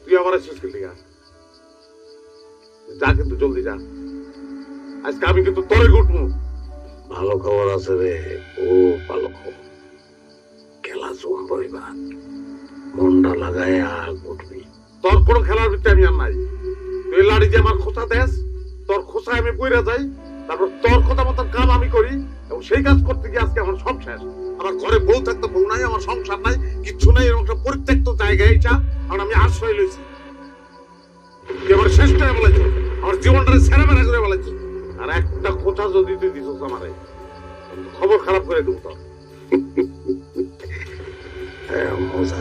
তুই আবার আসছিস কি লিগা? যা কিন্তু জলদি যা, আজকে আমি কিন্তু তোরে ঘুটবো। ভালো খবর আছে রে, ও ভালো খবর। খেলা জমবো এবার, মনটা লাগায় আর উঠবি। তোর কোনো খেলার ভিতরে আমি আর নাই। তুই লাড়ি দিয়ে আমার খোঁচা দেস, তোর খোঁচায় আমি পইরা যাই, তারপর তোর কথা মতন কাম আমি করি, এবং সেই কাজ করতে গিয়ে আজকে আমার সব শেষ। আমার ঘরে বউ থাকতে বউ নাই, আমার সংসার নাই, কিচ্ছু নাই, এরকম একটা পরিত্যক্ত জায়গায় এইটা কারণ আমি আশ্রয় লইছি। তুই আমার শেষ করে বলেছি, আমার জীবনটা ছেড়ে বেড়া করে বলেছি, আর একটা খোঁচা যদি তুই দিছিস আমারে, খবর খারাপ করে দেবো তোর। মজা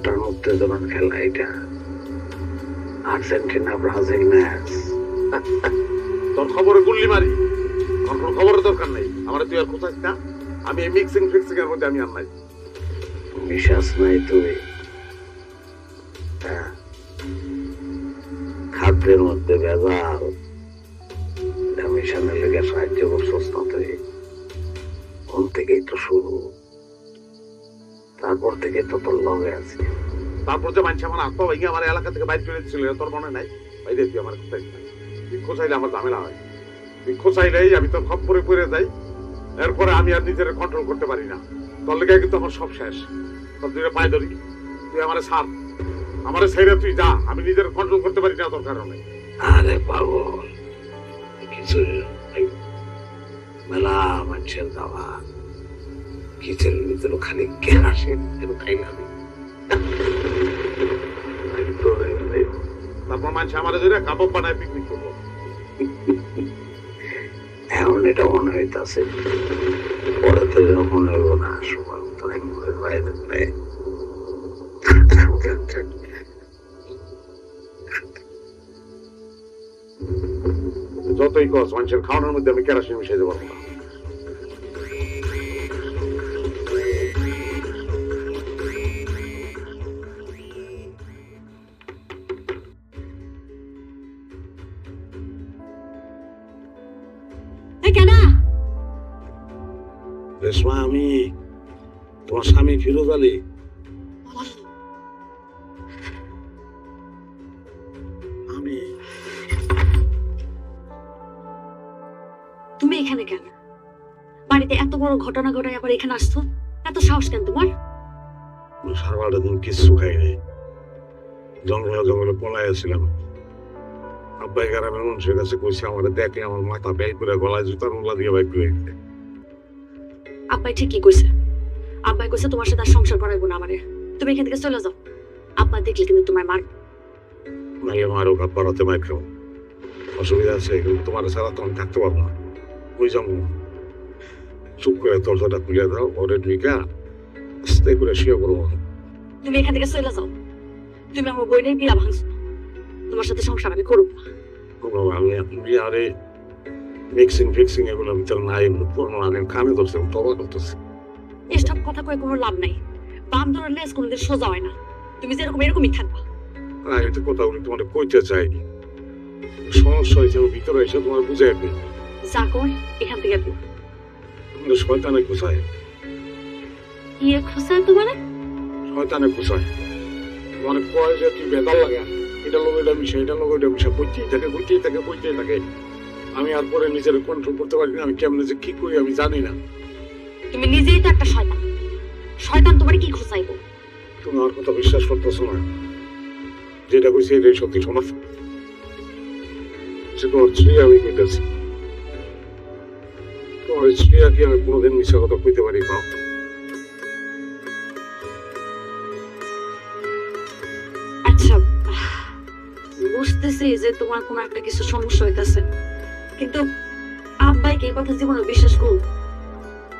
টান উত্তেজনার খেলা এটা, আর্জেন্টিনা ব্রাজিল ম্যাচ। তোর খবরে গুল্লি মারি, আমার কোনো খবরের দরকার নেই। আমার তুই আর কোথায় না, আমি এই মিক্সিং ফিক্সিং এর মধ্যে আমি আর নাই। বিশ্বাস নাই তুই? খাদ্যের মধ্যে ভেজাল, মিশনের লেগে সাহায্য করছস না তুই? কোন থেকেই তো শুরু, তারপর থেকে তো তোর লগে আছে। তারপর যে মানুষ আমার আত্মা ভেঙে আমার এলাকা থেকে বাইরে চলে ছিল, তোর মনে নাই? বাইরে তুই আমার কোথায় না, তুই খোঁচাইলে আমার ঝামেলা হয়। তুই খোঁচাইলেই আমি তোর খপ্পরে পড়ে যাই, এরপরে আমি আর নিজের কন্ট্রোল করতে পারি না। তোর লেগে কিন্তু আমার সব শেষ। তোর দুইটা পায়ে ধরি, তুই আমার ছাড়, আমার ছেড়ে তুই যা, আমি নিজের কন্ট্রোল করতে পারি না তোর কারণে। আরে পাগল, কিছু মেলা মানুষের দাবা, কিচের ভিতরে খালি কেরাসিন খাইলাম। তারপর মানুষ আমার ধরে কাবাব বানায় পিকনিক করবো। এখন এটা মনে হইতাছে, পরে তো মনে হইব না, সময় মতো বাইরে। যতই কস, মানুষের খাওয়ানোর মধ্যে আমি কেরাসিন মিশাইতে পারবো না। রেশমা, আমি তোমার স্বামী ফিরোজ আলী। আমি তুমি এখানে কেন? বাড়িতে এত বড় ঘটনা ঘটায় আবার এখানে আসছো? এত সাহস কেন তোমার? সারাটা দিন কিচ্ছু খাইনি, জঙ্গলে জঙ্গলে পলাইছিলাম। আব্বাই গ্রামের মানুষের কাছে কইছে, আমার দেখলে আমার মাথা ব্যয় করে গলায় জুতার মোলা দিয়ে বাইক করে দিতে। আব্বাই ঠিকই কইছে, আব্বাই কইছে তোমার সাথে আর সংসার করাইবো না আমারে, তুমি এখান থেকে চলে যাও। আব্বা দেখলে কিন্তু তোমার মার নাই, আমারও ঘাত বাড়াতে মাইক খাও, অসুবিধা আছে, কিন্তু তোমার ছাড়া তো আমি থাকতে পারবো না। ওই যাবো, চুপ করে দরজাটা খুলে দাও, ওরে ঢুকা আস্তে করে শুয়ে করবো। তুমি এখান থেকে চলে যাও। তুমি আমার বইনের বিয়া ভাঙছো, তোমার সাথে সংসার আমি করব না। আমি বিয়ারে মিক্সিং ফিক্সিং এগুলো ভিতরে নাই, পুরনো আগে কামে করছে, তবা করতেছে। এসব কথা কয়ে কোনো লাভ নাই, বান্দরের লেজ কোনোদিন সোজা হয় না। তুমি যেরকম এরকমই থাকবা। আমি তো কথাগুলি তোমার কইতে চাইনি, সমস্যা হয়েছে ভিতরে এসে তোমার বুঝাই দিই। যা কর এখান থেকে দূর। তুমি শয়তানে খুশায়। ইয়ে খোসায় তোমার? শয়তানে খুশায় তোমার কয় যে তুই বেদাল লাগা, এটা লোক এটা মিশে, এটা লোক এটা মিশে, বইতেই থাকে। আমি আর পরে নিজের কন্ট্রোল করতে পারি না, আমি কেমনে যে কি করি আমি জানি না। তুমি নিজেই তো একটা শয়তান, শয়তান তোমার কি খোসাইবো? তুমি আমার কথা বিশ্বাস করতেছো না, যেটা কইছি এটাই সত্যি। শোনো, সে তোমার স্ত্রী, আমি কইতেছি তোমার স্ত্রী আর কি আমি কোনোদিন মিশা কথা কইতে পারি না। আচ্ছা, বুঝতেছি যে তোমার কোনো একটা কিছু সমস্যা হইতাছে, কিন্তু আব্বাইকে এই কথা জীবনে বিশ্বাস করুন?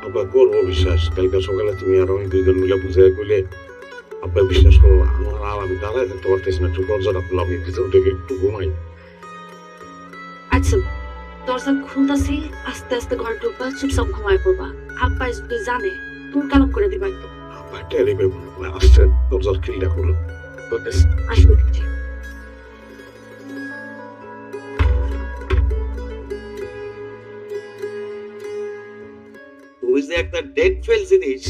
আব্বা করবো বিশ্বাস, কালকে সকালে তুমি আর আমি দুইজন মিলে বুঝাই কইলে আব্বা বিশ্বাস করবো। আমার আর আমি দাঁড়ায় থাকতে পারতেছি না, একটু দরজাটা খুলে আমি ভিতরে থেকে একটু ঘুমাই। আচ্ছা, দরজা খুলতাছি, আস্তে আস্তে ঘরে ঢুকবা, চুপচাপ ঘুমায় পড়বা। আব্বাই যদি জানে তুমি কালাম করে দিবা একদম। আব্বা টেরে আস্তে দরজার খিলটা খুলো, আসবে। তুই যে একটা ডেট ফেলছিস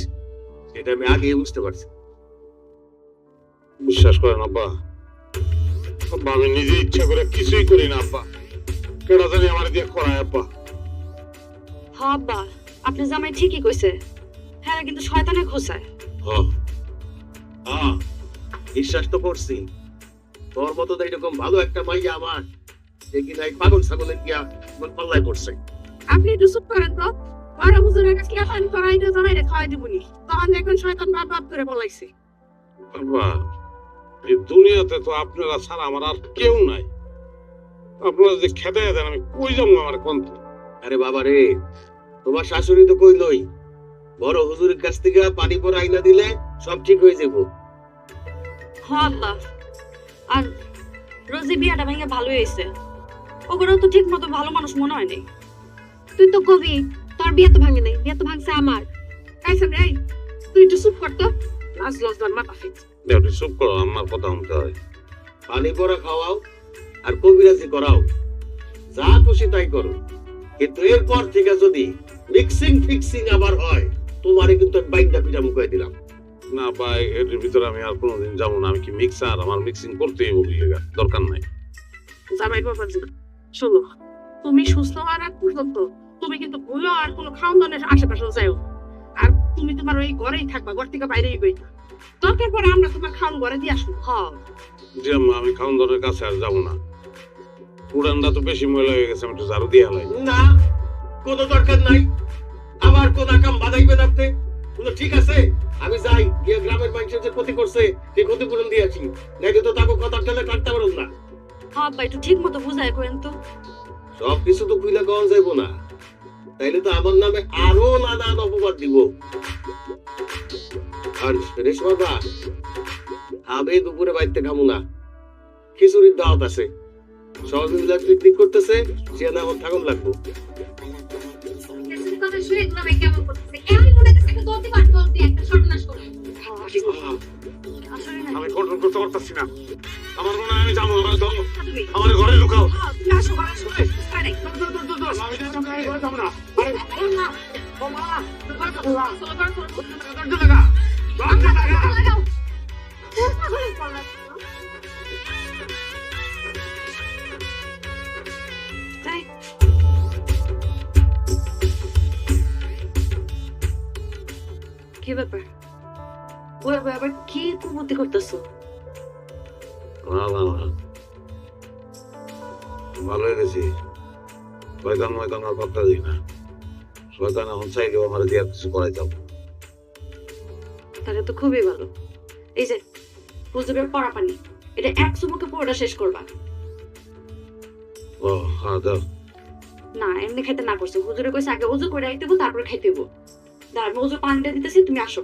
সেটা আমি আগে বুঝতে পারছি। বিশ্বাস করেন আব্বা, আব্বা আমি নিজে ইচ্ছা করে কিছুই করি না আব্বা, কেডা জানি আমার দিয়ে করায় আব্বা। হ আব্বা, আপনি জামাই ঠিকই কইছে, হ্যাঁ কিন্তু শয়তানে খোসায়। হ্যাঁ, বিশ্বাস তো করছি। তোর মতো তো এরকম ভালো একটা মাইয়া আমার যে কিনা এই পাগল ছাগলের গিয়া আমার পাল্লায় পড়ছে। আপনি একটু চুপ করেন তো। বড় হুজুরের কাছে লেখান করাইতে জামাইরে খাওয়াই দিবনি, তখন দেখুন শয়তান বাপ বাপ করে বলাইছে। আব্বা এই দুনিয়াতে তো আপনারা ছাড়া আমার আর কেউ নাই, আপনারা যদি খেতে দেন আমি কই যাবো আমার কোন। আরে বাবা রে, তোমার শাশুড়ি তো কইলই বড় হুজুরের কাছ থেকে পানি পড়া আইনা দিলে সব ঠিক হয়ে যাবো। হ আব্বা, আর রোজি বিয়াটা ভেঙে ভালো হয়েছে, ওগুলো তো ঠিক মতো ভালো মানুষ মনে হয়নি। তুই তো কবি, তোর বিয়ে তো ভাঙে নাই, বিয়ে তো ভাঙছে আমার। কাইছেন রে, তুই একটু চুপ কর তো। লাজ লজ্জার মাথা ফিট। একটু চুপ করো, আমার কথা শুনতে হয়। পানি পড়া খাওয়াও আর কবিরাজি করাও, যা খুশি তাই করো, কিন্তু এরপর থেকে যদি মিক্সিং ফিক্সিং আবার হয় তোমারে কিন্তু আমি বাইন্দা পিঠা মুখাই দিলাম। না ভাই, এর ভিতরে আমি আর কোনোদিন যাবো না। আমি কি মিক্সার, আমার মিক্সিং করতেই বলি, দরকার নাই। জামাই বাবা জি, শোনো, তুমি সুস্থ হওয়ার আগ পর্যন্ত তুমি কিন্তু ভুলো আর কোনো খাওয়ানোর আশেপাশে যাও। আর তুমি তোমার ওই ঘরেই থাকবা, ঘর থেকে বাইরেই বই। দরকার পরে আমরা তোমার খাওয়ান ঘরে দিয়ে আসবো। হ্যাঁ জি আম্মা, আমি খাওন দরের কাছে আর যাবো না। উড়ানটা তো বেশি ময়লা হয়ে গেছে, আমি একটু ঝাড়ু দিয়ে হালাই। না, কোনো দরকার নাই। আবার কোন কাম বাধাইবেন আপনি? বলো ঠিক আছে, আমি যাই গিয়ে গ্রামের মানুষের যে ক্ষতি করছে সেই ক্ষতিপূরণ দিয়েছি, নাকি তো তাকে কথা টেলে কাটতে পারুন না। হ্যাঁ আব্বা, একটু ঠিক মতো বুঝাই করেন তো। সব কিছু তো খুইলা কওয়া যাইব না, তাইলে তো আমার নামে আরো নানান অপবাদ দিব। আর রেশমা বা, আমি দুপুরে বাড়িতে খামু না, খিচুড়ির দাওয়াত আছে, সবাই মিলে পিকনিক করতেছে, সে না আমার থাকুন লাগবো। আমি কন্ট্রোল করতে পারতেছি না, আমার মনে হয় আমি যাবো। আমার ঘরে ঢুকাও। আমি যাবো না। তাই কি ব্যাপার? ওই আবার কি কুমতি করতেছো? না না না, ভালো হয়ে গেছি। শয়তান ময়তান আর পাত্তা দিই না। শয়তান এখন চাইলেও আমার দিয়ে আর কিছু করাই যাবো। তাহলে তো খুবই ভালো। এই যে হুজুরের পড়া পানি, এটা এক চুমুকে পুরোটা শেষ করবা। ও হ্যাঁ, দাও। না এমনি খাইতে না করছে, হুজুরে কইছে আগে ওযু করে আইতে হইব, তারপরে খাইতে হইব। দাঁড়া, আমি ওযু পানিটা দিতেছি, তুমি আসো।